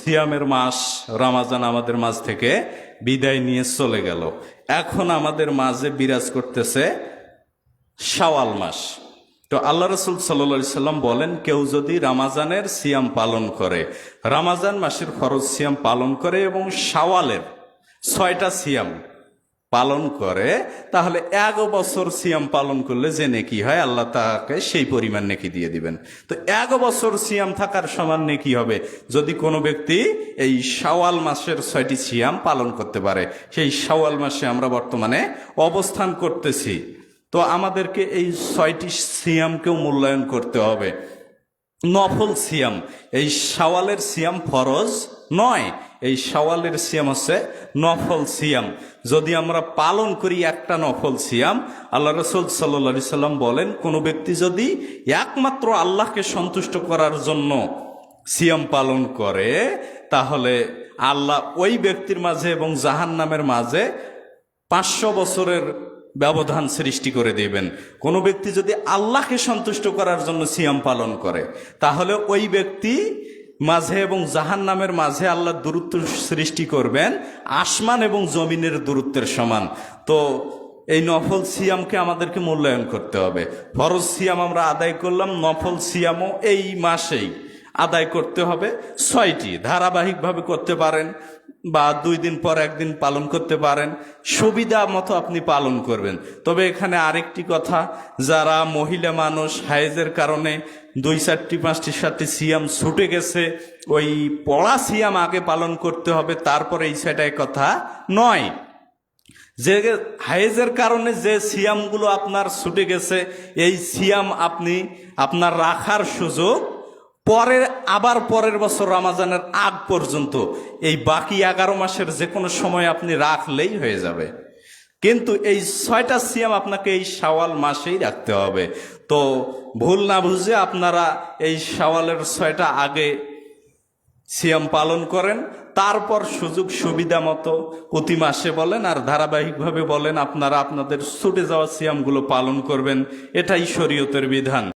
সিয়ামের মাস রমাজান আমাদের মাঝ থেকে বিদায় নিয়ে চলে গেল। এখন আমাদের মাঝে বিরাজ করতেছে শাওয়াল মাস। তো আল্লাহ রাসূল সাল্লাল্লাহু আলাইহি সাল্লাম বলেন, কেউ যদি রমাজানের সিয়াম পালন করে, রমাজান মাসের ফরজ সিয়াম পালন করে এবং শাওয়ালের 6টা সিয়াম পালন করে, তাহলে 1 বছর সিয়াম পালন করলে যে নেকি হয় আল্লাহ তাকে সেই পরিমাণ নেকি দিয়ে দিবেন। তো 1 বছর সিয়াম থাকার সমান নেকি হবে যদি কোনো ব্যক্তি এই শাওয়াল মাসের 6টি সিয়াম পালন করতে পারে। সেই শাওয়াল মাসে আমরা বর্তমানে অবস্থান করতেছি। তো আমাদেরকে এই 6টি সিয়ামকেও মূল্যায়ন করতে হবে। নফল সিয়াম, এই শাওয়ালের সিয়াম ফরজ নয়, এই শাওয়ালের সিয়াম হচ্ছে নফল সিয়াম। যদি আমরা পালন করি একটা নফল সিয়াম, আল্লাহ রাসূল সাল্লাল্লাহু আলাইহি সাল্লাম বলেন, কোনো ব্যক্তি যদি একমাত্র আল্লাহকে সন্তুষ্ট করার জন্য সিয়াম পালন করে, তাহলে আল্লাহ ওই ব্যক্তির মাঝে এবং জাহান্নামের মাঝে 500 বছরের ব্যবধান সৃষ্টি করে দিবেন। কোনো ব্যক্তি যদি আল্লাহকে সন্তুষ্ট করার জন্য সিয়াম পালন করে, তাহলে ওই ব্যক্তি মাঝে এবং জাহান্নামের মাঝে আল্লাহ দূরত্ব সৃষ্টি করবেন আসমান এবং জমিনের দূরত্বের সমান। তো এই নফল সিয়ামকে আমাদেরকে মূল্যায়ন করতে হবে। ফরজ সিয়াম আমরা আদায় করলাম, নফল সিয়ামও এই মাসেই আদায় করতে হবে। 6টি ধারাবাহিকভাবে করতে পারেন বা 2 দিন পর 1 দিন পালন করতে পারেন, সুবিধা মতো আপনি পালন করবেন। তবে এখানে আরেকটি কথা, যারা মহিলা মানুষ হায়েজের কারণে 2, 4, 5, 7টি সিয়াম ছুটে গেছে, ওই পড়া সিয়াম আগে পালন করতে হবে, তারপরে এই সেটাই কথা নয়। যে হায়েজের কারণে যে সিয়ামগুলো আপনার ছুটে গেছে, এই সিয়াম আপনার রাখার সুযোগ আবার পরের বছর রমাজানের আগ পর্যন্ত এই বাকি 11 মাসের যে কোনো সময় আপনি রাখলেই হয়ে যাবে। কিন্তু এই 6টা সিয়াম আপনাকে এই শাওয়াল মাসেই রাখতে হবে। তো ভুল না বুঝে আপনারা এই শাওয়ালের 6টা আগে সিয়াম পালন করেন, তারপর সুযোগ সুবিধা মতো প্রতি মাসে বলেন আর ধারাবাহিকভাবে বলেন আপনারা আপনাদের ছুটে যাওয়া সিয়ামগুলো পালন করবেন। এটাই শরীয়তের বিধান।